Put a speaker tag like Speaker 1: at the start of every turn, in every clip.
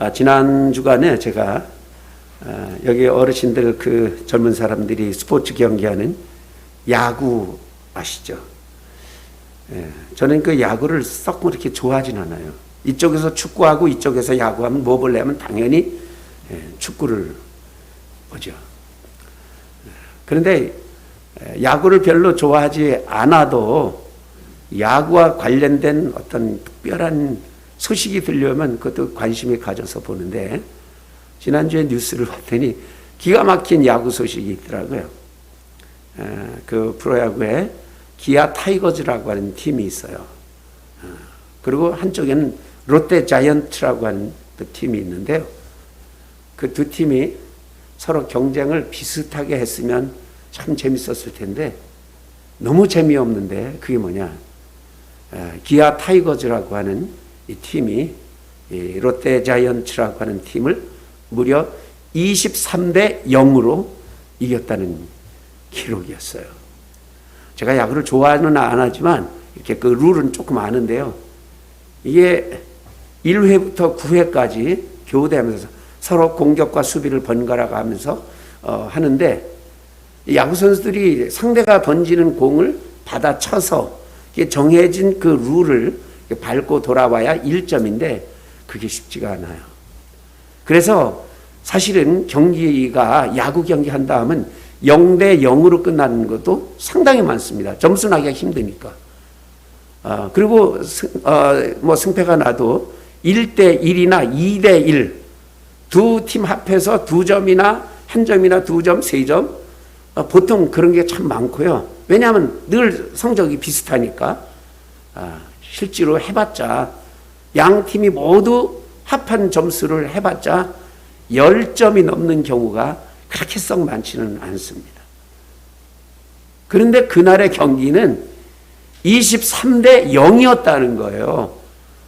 Speaker 1: 지난 주간에 제가 여기 어르신들 그 젊은 사람들이 스포츠 경기하는 야구 아시죠? 저는 그 야구를 썩 그렇게 좋아하진 않아요. 이쪽에서 축구하고 이쪽에서 야구하면 뭐 볼래면 당연히 축구를 보죠. 그런데 야구를 별로 좋아하지 않아도 야구와 관련된 어떤 특별한 소식이 들려오면 그것도 관심이 가져서 보는데, 지난주에 뉴스를 봤더니 기가 막힌 야구 소식이 있더라고요. 그 프로야구에 기아 타이거즈라고 하는 팀이 있어요. 그리고 한쪽에는 롯데 자이언트라고 하는 그 팀이 있는데요. 그 두 팀이 서로 경쟁을 비슷하게 했으면 참 재밌었을 텐데 너무 재미없는데, 그게 뭐냐, 기아 타이거즈라고 하는 이 팀이 롯데 자이언츠라고 하는 팀을 무려 23대 0으로 이겼다는 기록이었어요. 제가 야구를 좋아하는 안 하지만 이렇게 그 룰은 조금 아는데요. 이게 1회부터 9회까지 교대하면서 서로 공격과 수비를 번갈아 가면서 하는데, 야구 선수들이 상대가 던지는 공을 받아쳐서 정해진 그 룰을 밟고 돌아와야 1점인데 그게 쉽지가 않아요. 그래서 사실은 경기가, 야구 경기 한다 하면 0대 0으로 끝나는 것도 상당히 많습니다. 점수 나기가 힘드니까. 그리고 뭐 승패가 나도 1대 1이나 2대 1, 두 팀 합해서 2점이나 1점이나 2점, 3점, 보통 그런 게 참 많고요. 왜냐하면 늘 성적이 비슷하니까. 실제로 해봤자 양 팀이 모두 합한 점수를 해봤자 10점이 넘는 경우가 그렇게 썩 많지는 않습니다. 그런데 그날의 경기는 23대 0이었다는 거예요.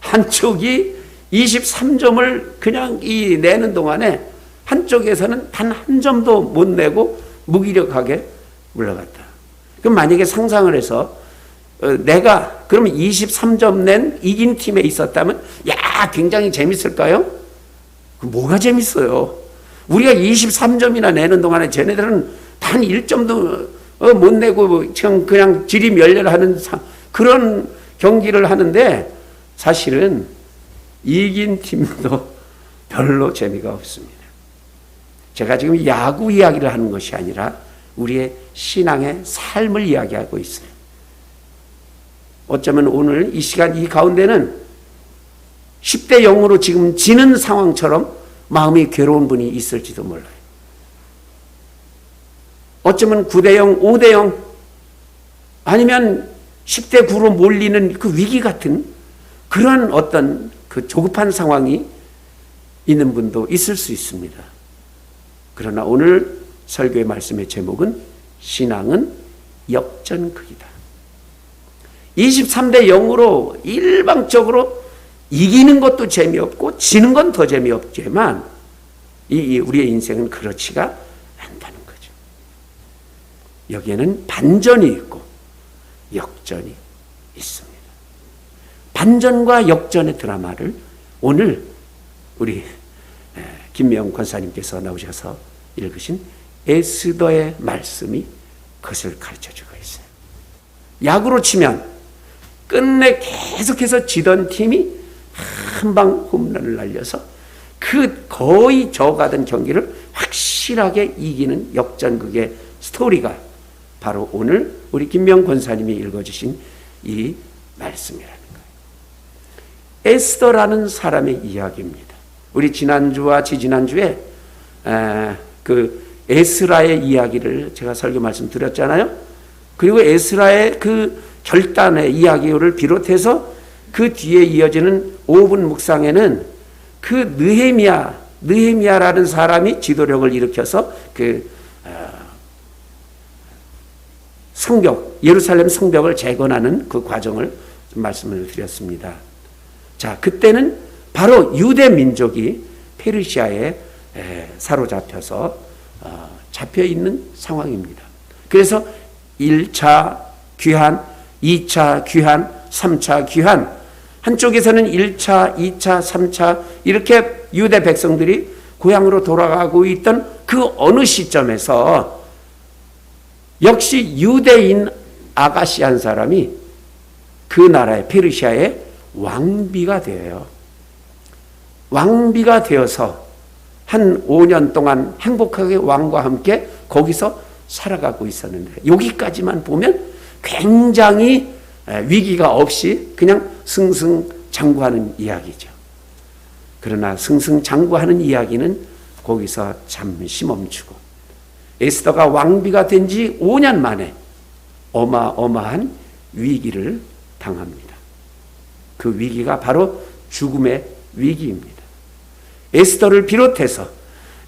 Speaker 1: 한쪽이 23점을 그냥 내는 동안에 한쪽에서는 단 한 점도 못 내고 무기력하게 물러갔다. 그럼 만약에 상상을 해서 내가 그러면 23점 낸 이긴 팀에 있었다면 굉장히 재밌을까요? 뭐가 재밌어요? 우리가 23점이나 내는 동안에 쟤네들은 단 1점도 못 내고 그냥 지리멸렬하는 그런 경기를 하는데, 사실은 이긴 팀도 별로 재미가 없습니다. 제가 지금 야구 이야기를 하는 것이 아니라 우리의 신앙의 삶을 이야기하고 있어요. 어쩌면 오늘 이 시간 이 가운데는 10대 0으로 지금 지는 상황처럼 마음이 괴로운 분이 있을지도 몰라요. 어쩌면 9대 0, 5대 0, 아니면 10대 9로 몰리는 그 위기 같은 그런 어떤 그 조급한 상황이 있는 분도 있을 수 있습니다. 그러나 오늘 설교의 말씀의 제목은 신앙은 역전극이다. 23대 0으로 일방적으로 이기는 것도 재미없고 지는 건 더 재미없지만 우리의 인생은 그렇지가 않다는 거죠. 여기에는 반전이 있고 역전이 있습니다. 반전과 역전의 드라마를 오늘 우리 김명 권사님께서 나오셔서 읽으신 에스더의 말씀이 그것을 가르쳐주고 있어요. 야구로 치면 끝내 계속해서 지던 팀이 한방 홈런을 날려서 그 거의 져가던 경기를 확실하게 이기는 역전극의 스토리가 바로 오늘 우리 김명 권사님이 읽어주신 이 말씀이라는 거예요. 에스더라는 사람의 이야기입니다. 우리 지난주와 지지난주에 그 에스라의 이야기를 제가 설교 말씀드렸잖아요. 그리고 에스라의 그 결단의 이야기를 비롯해서 그 뒤에 이어지는 5분 묵상에는 그 느헤미야라는 사람이 지도력을 일으켜서 그 성벽, 예루살렘 성벽을 재건하는 그 과정을 말씀을 드렸습니다. 자, 그때는 바로 유대 민족이 페르시아에 사로잡혀서 잡혀 있는 상황입니다. 그래서 1차 귀환, 2차 귀환, 3차 귀환, 한쪽에서는 1차, 2차, 3차 이렇게 유대 백성들이 고향으로 돌아가고 있던 그 어느 시점에서 역시 유대인 아가시 한 사람이 그 나라의 페르시아의 왕비가 되어요. 왕비가 되어서 한 5년 동안 행복하게 왕과 함께 거기서 살아가고 있었는데, 여기까지만 보면 굉장히 위기가 없이 그냥 승승장구하는 이야기죠. 그러나 승승장구하는 이야기는 거기서 잠시 멈추고 에스더가 왕비가 된 지 5년 만에 어마어마한 위기를 당합니다. 그 위기가 바로 죽음의 위기입니다. 에스더를 비롯해서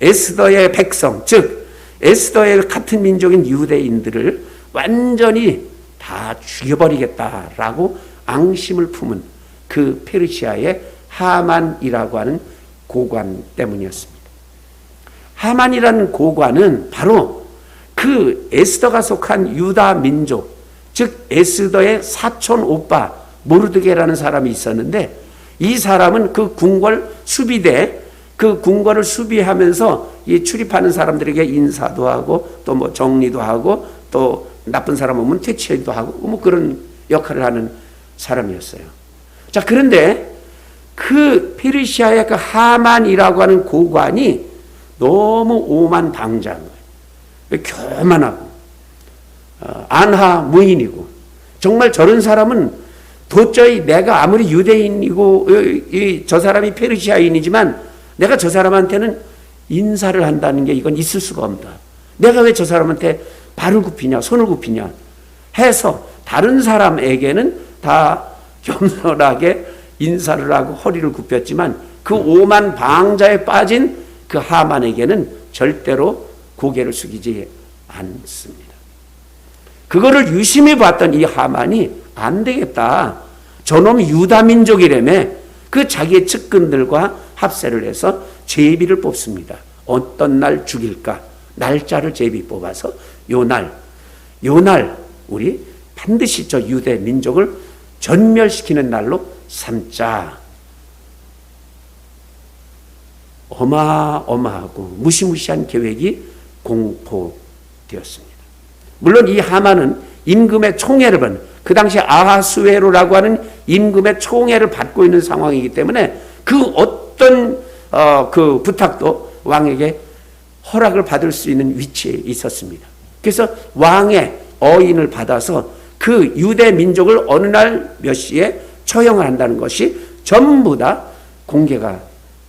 Speaker 1: 에스더의 백성, 즉 에스더의 같은 민족인 유대인들을 완전히 다 죽여버리겠다라고 앙심을 품은 그 페르시아의 하만이라고 하는 고관 때문이었습니다. 하만이라는 고관은 바로 그 에스더가 속한 유다 민족, 즉 에스더의 사촌 오빠 모르드게라는 사람이 있었는데, 이 사람은 그 궁궐 수비대, 그 궁궐을 수비하면서 이 출입하는 사람들에게 인사도 하고 또 뭐 정리도 하고 또 나쁜 사람 오면 퇴치도 하고 뭐 그런 역할을 하는 사람이었어요. 자, 그런데 그 페르시아의 그 하만이라고 하는 고관이 너무 오만방자한 거예요. 교만하고 안하무인이고, 정말 저런 사람은 도저히 내가 아무리 유대인이고 저 사람이 페르시아인이지만 내가 저 사람한테는 인사를 한다는 게 이건 있을 수가 없다. 내가 왜 저 사람한테 발을 굽히냐 손을 굽히냐 해서 다른 사람에게는 다 겸손하게 인사를 하고 허리를 굽혔지만 그 오만방자에 빠진 그 하만에게는 절대로 고개를 숙이지 않습니다. 그거를 유심히 봤던 이 하만이 안 되겠다. 저놈이 유다 민족이라며 그 자기의 측근들과 합세를 해서 제비를 뽑습니다. 어떤 날 죽일까? 날짜를 제비 뽑아서 요날 우리 반드시 저 유대 민족을 전멸시키는 날로 삼자. 어마어마하고 무시무시한 계획이 공포되었습니다. 물론 이 하만은 임금의 총애를 받는, 그 당시 아하수에로라고 하는 임금의 총애를 받고 있는 상황이기 때문에 그 어떤 그 부탁도 왕에게 허락을 받을 수 있는 위치에 있었습니다. 그래서 왕의 어인을 받아서 그 유대 민족을 어느 날 몇 시에 처형을 한다는 것이 전부 다 공개가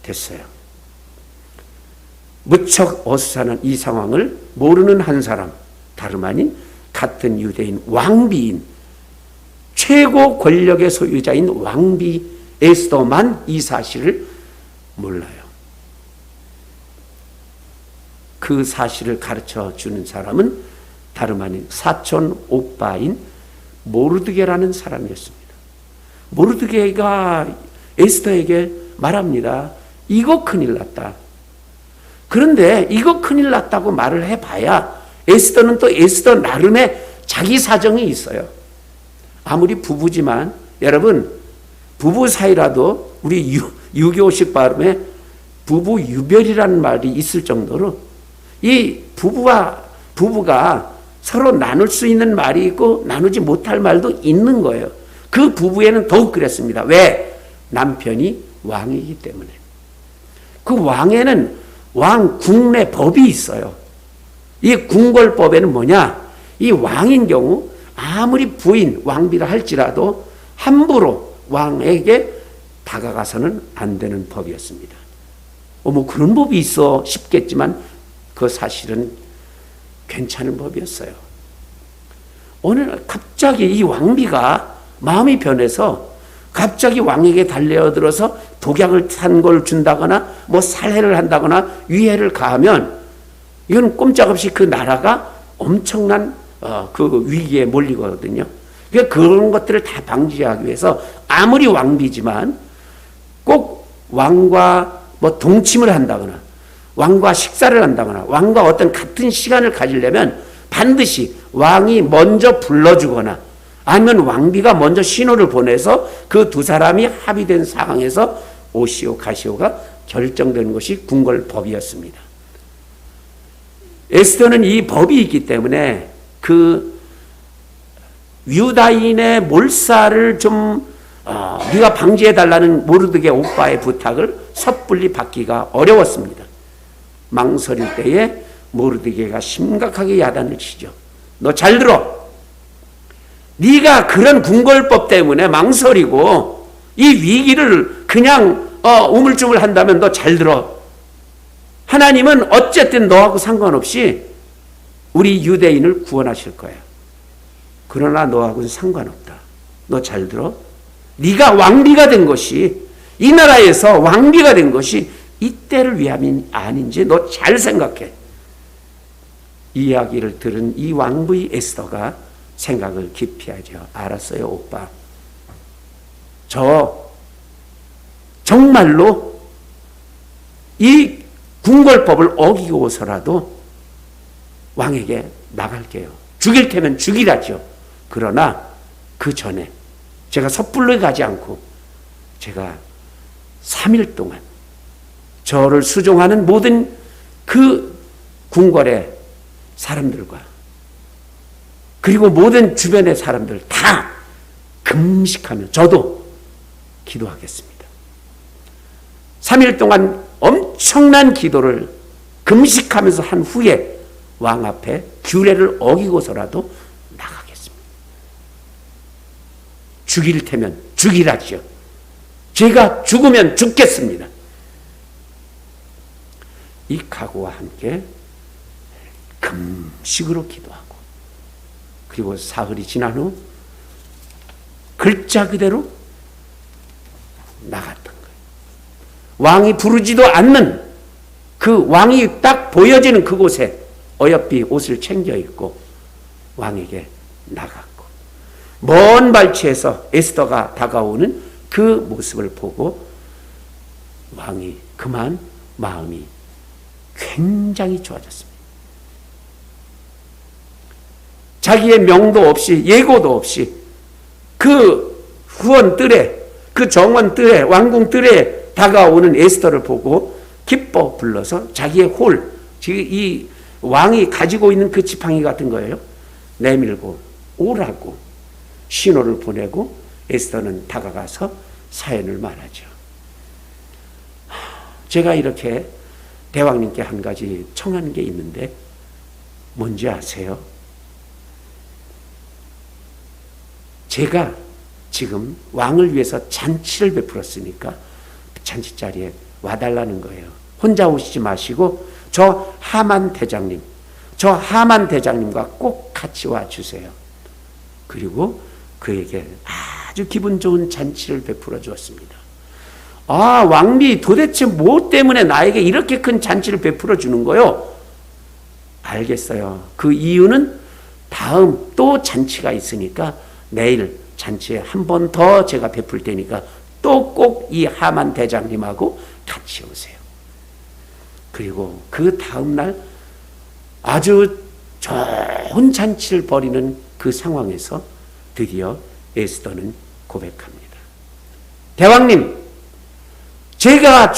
Speaker 1: 됐어요. 무척 어수선한 이 상황을 모르는 한 사람, 다름 아닌 같은 유대인 왕비인, 최고 권력의 소유자인 왕비 에스더만 이 사실을 몰라요. 그 사실을 가르쳐 주는 사람은 다름 아닌 사촌 오빠인 모르드게라는 사람이었습니다. 모르드게가 에스더에게 말합니다. 이거 큰일 났다. 그런데 이거 큰일 났다고 말을 해봐야 에스더는 또 에스더 나름의 자기 사정이 있어요. 아무리 부부지만 여러분, 부부 사이라도 우리 유교식 발음에 부부 유별이라는 말이 있을 정도로 이 부부가 서로 나눌 수 있는 말이 있고 나누지 못할 말도 있는 거예요. 그 부부에는 더욱 그랬습니다. 왜? 남편이 왕이기 때문에. 그 왕에는 왕 국내 법이 있어요. 이 궁궐법에는 뭐냐? 이 왕인 경우 아무리 부인 왕비라 할지라도 함부로 왕에게 다가가서는 안 되는 법이었습니다. 뭐 그런 법이 있어 싶겠지만 그 사실은 괜찮은 법이었어요. 오늘 갑자기 이 왕비가 마음이 변해서 갑자기 왕에게 달려들어서 독약을 탄 걸 준다거나 뭐 살해를 한다거나 위해를 가하면 이건 꼼짝없이 그 나라가 엄청난 그 위기에 몰리거든요. 그러니까 그런 것들을 다 방지하기 위해서 아무리 왕비지만 꼭 왕과 뭐 동침을 한다거나 왕과 식사를 한다거나 왕과 어떤 같은 시간을 가지려면 반드시 왕이 먼저 불러주거나 아니면 왕비가 먼저 신호를 보내서 그 두 사람이 합의된 상황에서 오시오 가시오가 결정되는 것이 궁궐법이었습니다. 에스더는 이 법이 있기 때문에 그 유다인의 몰살을 좀 네가 방지해달라는 모르드게 오빠의 부탁을 섣불리 받기가 어려웠습니다. 망설일 때에 모르드게가 심각하게 야단을 치죠. 너 잘 들어. 네가 그런 궁궐법 때문에 망설이고 이 위기를 그냥 우물쭈물 한다면 너 잘 들어. 하나님은 어쨌든 너하고 상관없이 우리 유대인을 구원하실 거야. 그러나 너하고는 상관없다. 너 잘 들어. 네가 왕비가 된 것이, 이 나라에서 왕비가 된 것이 이때를 위함이 아닌지 너 잘 생각해. 이 이야기를 들은 이 왕부의 에스더가 생각을 깊이 하죠. 알았어요, 오빠. 저 정말로 이 궁궐법을 어기고서라도 왕에게 나갈게요. 죽일 테면 죽이라죠. 그러나 그 전에 제가 섣불리 가지 않고 제가 3일 동안 저를 수종하는 모든 그 궁궐의 사람들과 그리고 모든 주변의 사람들 다 금식하며 저도 기도하겠습니다. 3일 동안 엄청난 기도를 금식하면서 한 후에 왕 앞에 규례를 어기고서라도 나가겠습니다. 죽일 테면 죽이라지요. 제가 죽으면 죽겠습니다. 이 각오와 함께 금식으로 기도하고 그리고 사흘이 지난 후 글자 그대로 나갔던 거예요. 왕이 부르지도 않는 그 왕이 딱 보여지는 그곳에 어여삐 옷을 챙겨 입고 왕에게 나갔고 먼 발치에서 에스더가 다가오는 그 모습을 보고 왕이 그만 마음이 굉장히 좋아졌습니다. 자기의 명도 없이 예고도 없이 그 후원 뜰에 그 정원 뜰에 왕궁 뜰에 다가오는 에스더를 보고 기뻐 불러서 자기의 홀, 이 왕이 가지고 있는 그 지팡이 같은 거예요. 내밀고 오라고 신호를 보내고 에스더는 다가가서 사연을 말하죠. 제가 이렇게 대왕님께 한 가지 청하는 게 있는데 뭔지 아세요? 제가 지금 왕을 위해서 잔치를 베풀었으니까 잔치 자리에 와달라는 거예요. 혼자 오시지 마시고 저 하만 대장님과 꼭 같이 와주세요. 그리고 그에게 아주 기분 좋은 잔치를 베풀어 주었습니다. 아, 왕비 도대체 뭐 때문에 나에게 이렇게 큰 잔치를 베풀어 주는 거요? 알겠어요. 그 이유는 다음 또 잔치가 있으니까 내일 잔치에 한 번 더 제가 베풀 테니까 또 꼭 이 하만 대장님하고 같이 오세요. 그리고 그 다음날 아주 좋은 잔치를 벌이는 그 상황에서 드디어 에스더는 고백합니다. 대왕님, 제가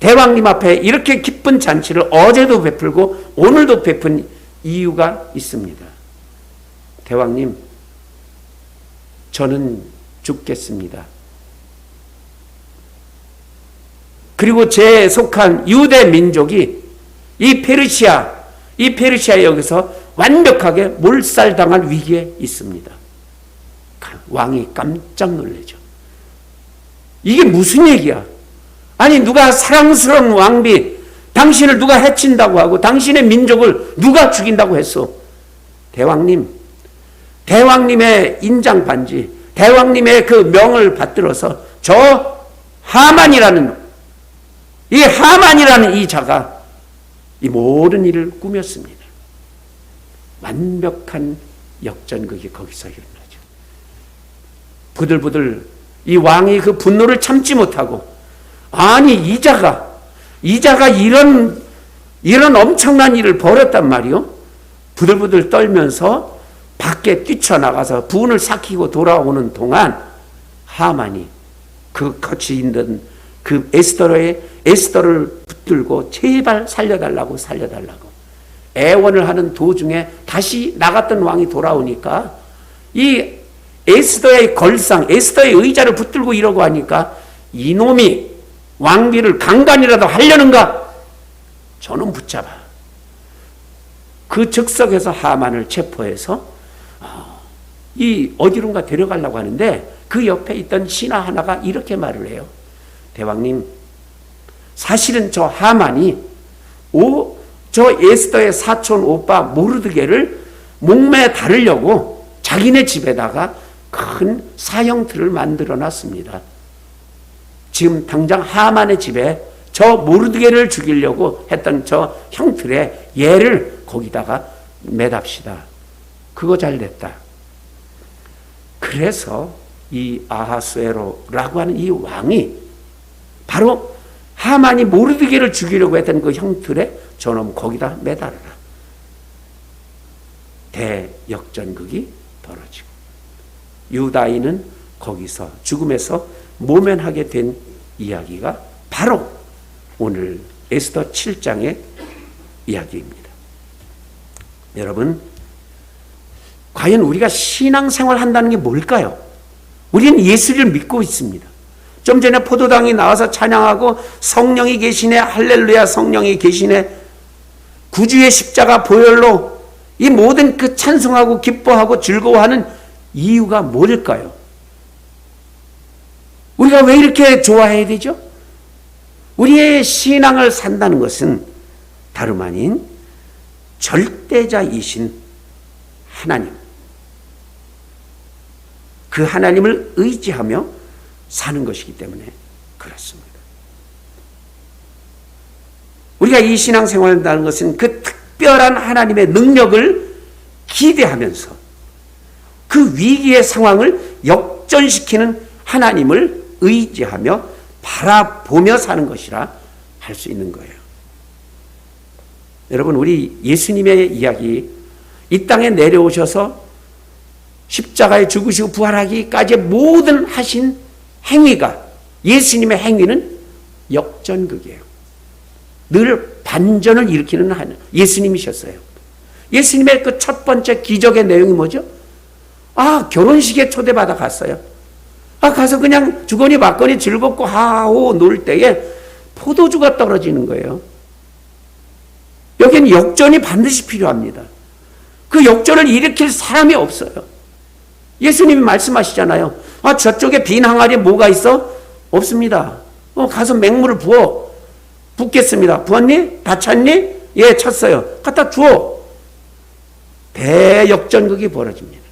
Speaker 1: 대왕님 앞에 이렇게 기쁜 잔치를 어제도 베풀고 오늘도 베푼 이유가 있습니다. 대왕님, 저는 죽겠습니다. 그리고 제 속한 유대 민족이 이 페르시아 여기서 완벽하게 몰살당할 위기에 있습니다. 왕이 깜짝 놀라죠. 이게 무슨 얘기야? 아니, 누가 사랑스러운 왕비, 당신을 누가 해친다고 하고 당신의 민족을 누가 죽인다고 했어? 대왕님의 인장 반지, 대왕님의 그 명을 받들어서 저 하만이라는 이 자가 이 모든 일을 꾸몄습니다. 완벽한 역전극이 거기서 일어나죠. 부들부들 이 왕이 그 분노를 참지 못하고, 아니 이 자가 이런 엄청난 일을 벌였단 말이요. 부들부들 떨면서 밖에 뛰쳐나가서 분을 삭히고 돌아오는 동안 하만이 그 거치 있는 그 에스더를 붙들고 제발 살려달라고 애원을 하는 도중에 다시 나갔던 왕이 돌아오니까 이 에스더의 걸상, 에스더의 의자를 붙들고 이러고 하니까 이놈이 왕비를 강간이라도 하려는가? 저는 붙잡아. 그 즉석에서 하만을 체포해서 이 어디론가 데려가려고 하는데 그 옆에 있던 신하 하나가 이렇게 말을 해요. 대왕님, 사실은 저 하만이 저 에스더의 사촌 오빠 모르드게를 목매에 다르려고 자기네 집에다가 큰 사형틀을 만들어 놨습니다. 지금 당장 하만의 집에 저 모르드게를 죽이려고 했던 저 형틀에 얘를 거기다가 매답시다. 그거 잘 됐다. 그래서 이 아하수에로라고 하는 이 왕이 바로 하만이 모르드게를 죽이려고 했던 그 형틀에 저놈 거기다 매달아라. 대역전극이 벌어지고 유다인은 거기서 죽음에서 모면하게 된 이야기가 바로 오늘 에스더 7장의 이야기입니다. 여러분, 과연 우리가 신앙생활 한다는 게 뭘까요? 우리는 예수를 믿고 있습니다. 좀 전에 포도당이 나와서 찬양하고 성령이 계시네, 할렐루야 성령이 계시네, 구주의 십자가 보혈로 이 모든 그 찬송하고 기뻐하고 즐거워하는 이유가 뭘까요? 우리가 왜 이렇게 좋아해야 되죠? 우리의 신앙을 산다는 것은 다름 아닌 절대자이신 하나님, 그 하나님을 의지하며 사는 것이기 때문에 그렇습니다. 우리가 이 신앙생활을 한다는 것은 그 특별한 하나님의 능력을 기대하면서 그 위기의 상황을 역전시키는 하나님을 의지하며 바라보며 사는 것이라 할 수 있는 거예요. 여러분, 우리 예수님의 이야기, 이 땅에 내려오셔서 십자가에 죽으시고 부활하기까지 모든 하신 행위가, 예수님의 행위는 역전극이에요. 늘 반전을 일으키는 예수님이셨어요. 예수님의 그 첫 번째 기적의 내용이 뭐죠? 결혼식에 초대받아 갔어요. 가서 그냥 주거니 받거니 즐겁고 하하호 놀 때에 포도주가 떨어지는 거예요. 여기는 역전이 반드시 필요합니다. 그 역전을 일으킬 사람이 없어요. 예수님이 말씀하시잖아요. 저쪽에 빈 항아리에 뭐가 있어? 없습니다. 가서 맹물을 부어. 붓겠습니다. 부었니? 다 찼니? 예, 찼어요. 갖다 주어. 대역전극이 벌어집니다.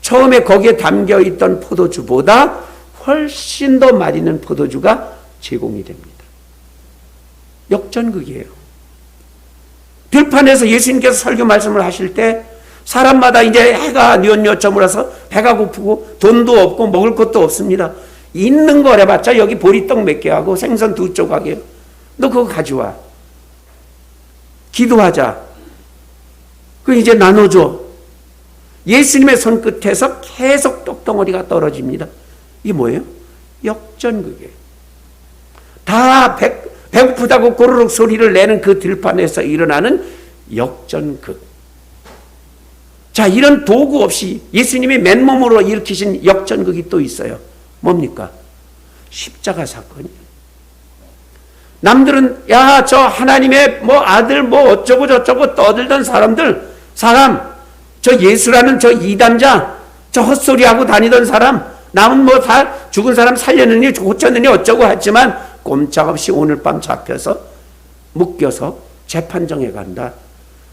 Speaker 1: 처음에 거기에 담겨있던 포도주보다 훨씬 더 맛있는 포도주가 제공이 됩니다. 역전극이에요. 들판에서 예수님께서 설교 말씀을 하실 때 사람마다 이제 해가 뉘엿뉘엿저물어서 배가 고프고 돈도 없고 먹을 것도 없습니다. 있는 거 해봤자 여기 보리떡 몇 개 하고 생선 2조각이에요. 너 그거 가져와. 기도하자. 그 이제 나눠줘. 예수님의 손끝에서 계속 떡덩어리가 떨어집니다. 이게 뭐예요? 역전극이에요. 다 배고프다고 고르륵 소리를 내는 그 들판에서 일어나는 역전극. 자, 이런 도구 없이 예수님이 맨몸으로 일으키신 역전극이 또 있어요. 뭡니까? 십자가 사건이에요. 남들은 저 하나님의 아들 어쩌고 저쩌고 떠들던 사람, 저 예수라는 저 이단자, 저 헛소리하고 다니던 사람, 남은 다 죽은 사람 살렸느니 고쳤느니 어쩌고 했지만 꼼짝없이 오늘 밤 잡혀서 묶여서 재판정에 간다.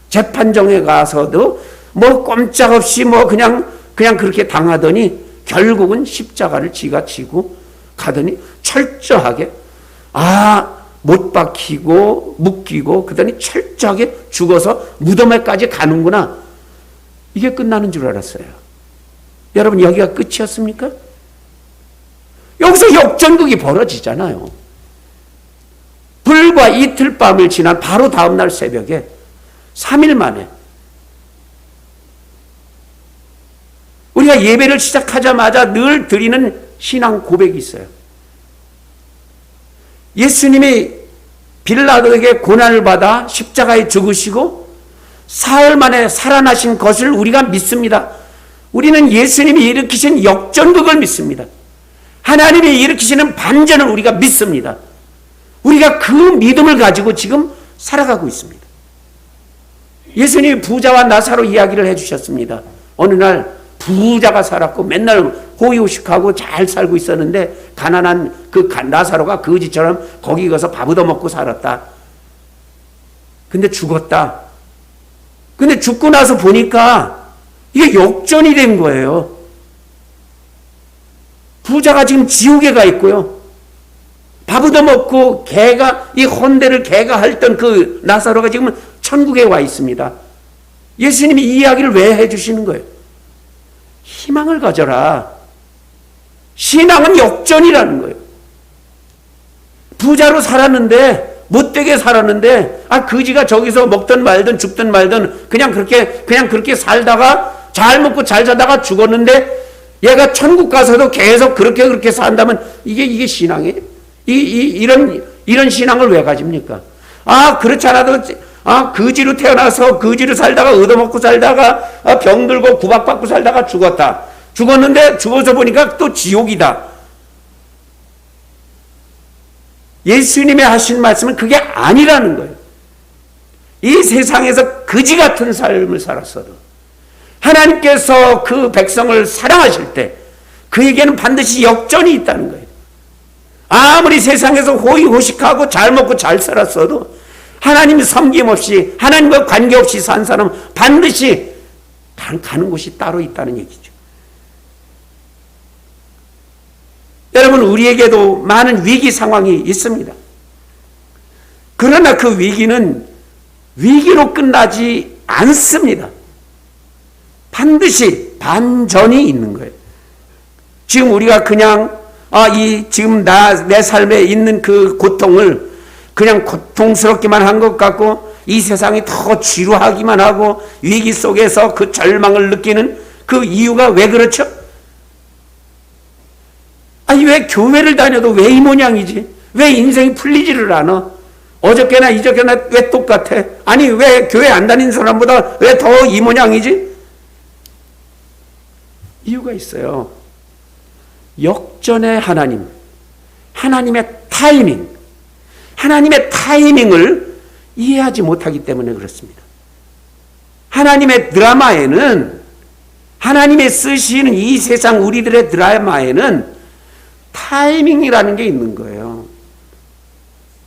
Speaker 1: 재판정에 가서도 꼼짝없이 그냥 그렇게 당하더니 결국은 십자가를 지가 지고 가더니 철저하게 못 박히고 묶이고 그러더니 철저하게 죽어서 무덤에까지 가는구나. 이게 끝나는 줄 알았어요. 여러분, 여기가 끝이었습니까? 여기서 역전극이 벌어지잖아요. 불과 이틀 밤을 지난 바로 다음날 새벽에 3일 만에 우리가 예배를 시작하자마자 늘 드리는 신앙 고백이 있어요. 예수님이 빌라도에게 고난을 받아 십자가에 죽으시고 사흘 만에 살아나신 것을 우리가 믿습니다. 우리는 예수님이 일으키신 역전극을 믿습니다. 하나님이 일으키시는 반전을 우리가 믿습니다. 우리가 그 믿음을 가지고 지금 살아가고 있습니다. 예수님이 부자와 나사로 이야기를 해주셨습니다. 어느 날 부자가 살았고 맨날 호의호식하고 잘 살고 있었는데 가난한 그 나사로가 거지처럼 거기 가서 밥 얻어먹고 살았다. 근데 죽었다. 근데 죽고 나서 보니까 이게 역전이 된 거예요. 부자가 지금 지옥에 가 있고요. 밥 얻어먹고 이 헌데를 개가 핥던 그 나사로가 지금 천국에 와 있습니다. 예수님이 이 이야기를 왜 해주시는 거예요? 희망을 가져라. 신앙은 역전이라는 거예요. 부자로 살았는데, 못되게 살았는데, 거지가 저기서 먹든 말든 죽든 말든 그냥 그렇게 살다가 잘 먹고 잘 자다가 죽었는데 얘가 천국 가서도 계속 그렇게 산다면 이게 신앙이에요? 이런 신앙을 왜 가집니까? 그렇지 않아도 거지로 태어나서 거지로 살다가 얻어먹고 살다가 병들고 구박받고 살다가 죽었다. 죽었는데 죽어서 보니까 또 지옥이다. 예수님이 하신 말씀은 그게 아니라는 거예요. 이 세상에서 거지 같은 삶을 살았어도 하나님께서 그 백성을 사랑하실 때 그에게는 반드시 역전이 있다는 거예요. 아무리 세상에서 호의호식하고 잘 먹고 잘 살았어도 하나님 섬김없이 하나님과 관계없이 산 사람은 반드시 가는 곳이 따로 있다는 얘기죠. 여러분, 우리에게도 많은 위기 상황이 있습니다. 그러나 그 위기는 위기로 끝나지 않습니다. 반드시 반전이 있는 거예요. 지금 우리가 그냥 지금 내 삶에 있는 그 고통을 그냥 고통스럽기만 한 것 같고 이 세상이 더 지루하기만 하고 위기 속에서 그 절망을 느끼는 그 이유가 왜 그렇죠? 왜 교회를 다녀도 왜 이 모양이지? 왜 인생이 풀리지를 않아? 어저께나 이저께나 왜 똑같아? 왜 교회 안 다니는 사람보다 왜 더 이 모양이지? 이유가 있어요. 역전의 하나님, 하나님의 타이밍을 이해하지 못하기 때문에 그렇습니다. 하나님의 드라마에는, 하나님의 쓰시는 이 세상 우리들의 드라마에는 타이밍이라는 게 있는 거예요.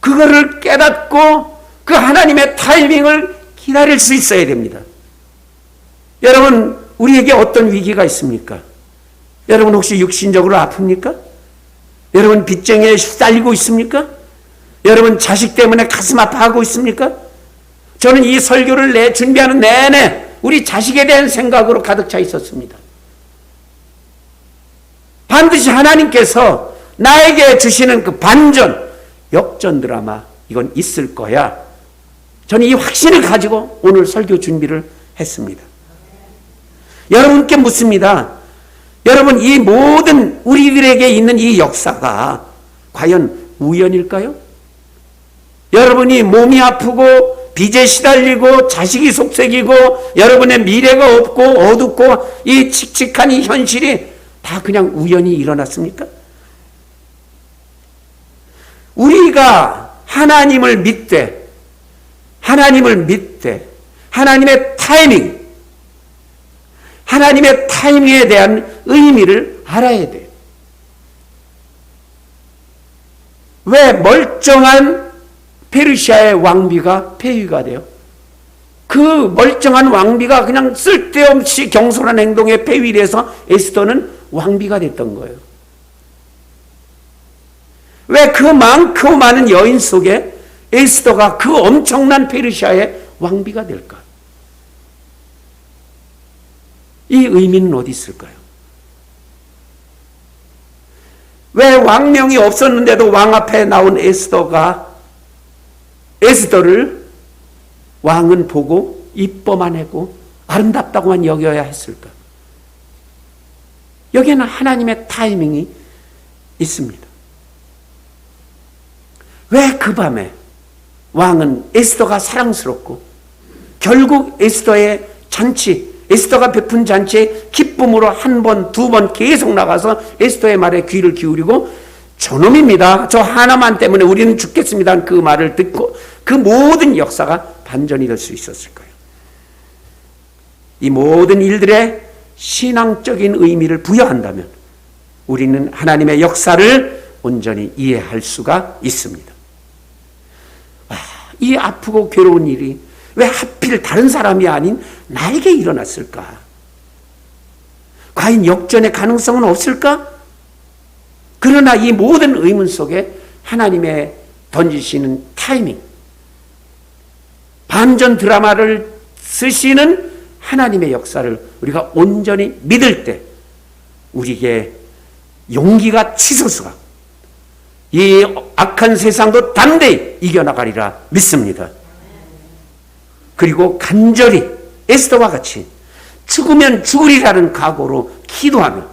Speaker 1: 그거를 깨닫고 그 하나님의 타이밍을 기다릴 수 있어야 됩니다. 여러분, 우리에게 어떤 위기가 있습니까? 여러분 혹시 육신적으로 아픕니까? 여러분 빚쟁이에 시달리고 있습니까? 여러분 자식 때문에 가슴 아파하고 있습니까? 저는 이 설교를 준비하는 내내 우리 자식에 대한 생각으로 가득 차 있었습니다. 반드시 하나님께서 나에게 주시는 그 반전, 역전 드라마 이건 있을 거야. 저는 이 확신을 가지고 오늘 설교 준비를 했습니다. 여러분께 묻습니다. 여러분, 이 모든 우리들에게 있는 이 역사가 과연 우연일까요? 여러분이 몸이 아프고 빚에 시달리고 자식이 속색이고 여러분의 미래가 없고 어둡고 이 칙칙한 이 현실이 다 그냥 우연히 일어났습니까? 우리가 하나님을 믿되 하나님의 타이밍에 대한 의미를 알아야 돼요. 왜 멀쩡한 페르시아의 왕비가 폐위가 돼요? 그 멀쩡한 왕비가 그냥 쓸데없이 경솔한 행동에 폐위돼서 에스더는 왕비가 됐던 거예요. 왜 그 많고 많은 여인 속에 에스더가 그 엄청난 페르시아의 왕비가 될까? 이 의미는 어디 있을까요? 왜 왕명이 없었는데도 왕 앞에 나온 에스더를 왕은 보고 이뻐만 했고 아름답다고만 여겨야 했을까? 여기에는 하나님의 타이밍이 있습니다. 왜 그 밤에 왕은 에스더가 사랑스럽고 결국 에스더의 잔치, 에스더가 베푼 잔치에 기쁨으로 한 번, 두 번 계속 나가서 에스더의 말에 귀를 기울이고 저놈입니다, 저 하나만 때문에 우리는 죽겠습니다, 그 말을 듣고 그 모든 역사가 반전이 될 수 있었을 거예요. 이 모든 일들에 신앙적인 의미를 부여한다면 우리는 하나님의 역사를 온전히 이해할 수가 있습니다. 이 아프고 괴로운 일이 왜 하필 다른 사람이 아닌 나에게 일어났을까? 과연 역전의 가능성은 없을까? 그러나 이 모든 의문 속에 하나님의 던지시는 타이밍, 반전 드라마를 쓰시는 하나님의 역사를 우리가 온전히 믿을 때 우리에게 용기가 치솟아 이 악한 세상도 담대히 이겨나가리라 믿습니다. 그리고 간절히 에스더와 같이 죽으면 죽으리라는 각오로 기도하며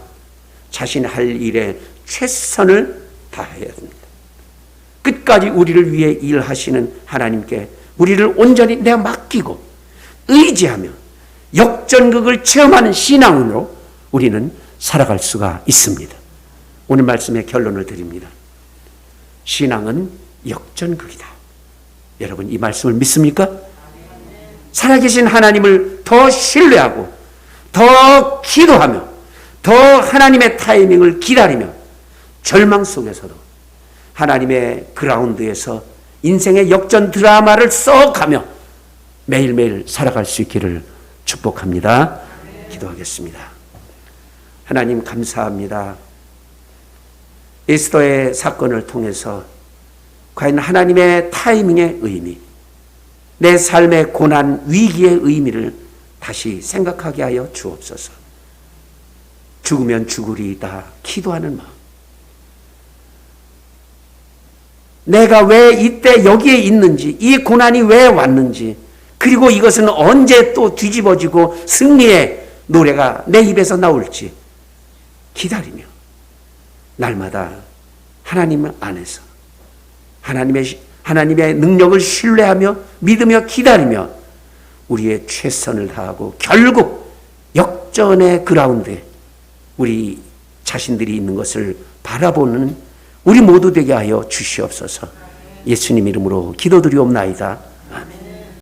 Speaker 1: 자신이 할 일에 최선을 다해야 됩니다. 끝까지 우리를 위해 일하시는 하나님께 우리를 온전히 내가 맡기고 의지하며 역전극을 체험하는 신앙으로 우리는 살아갈 수가 있습니다. 오늘 말씀의 결론을 드립니다. 신앙은 역전극이다. 여러분 이 말씀을 믿습니까? 살아계신 하나님을 더 신뢰하고 더 기도하며 더 하나님의 타이밍을 기다리며 절망 속에서도 하나님의 그라운드에서 인생의 역전 드라마를 써가며 매일매일 살아갈 수 있기를 축복합니다. 기도하겠습니다. 하나님 감사합니다. 에스더의 사건을 통해서 과연 하나님의 타이밍의 의미, 내 삶의 고난, 위기의 의미를 다시 생각하게 하여 주옵소서. 죽으면 죽으리이다 기도하는 마음, 내가 왜 이때 여기에 있는지, 이 고난이 왜 왔는지, 그리고 이것은 언제 또 뒤집어지고 승리의 노래가 내 입에서 나올지 기다리며 날마다 하나님 안에서 하나님의 능력을 신뢰하며 믿으며 기다리며 우리의 최선을 다하고 결국 역전의 그라운드에 우리 자신들이 있는 것을 바라보는 우리 모두 되게 하여 주시옵소서. 예수님 이름으로 기도드리옵나이다.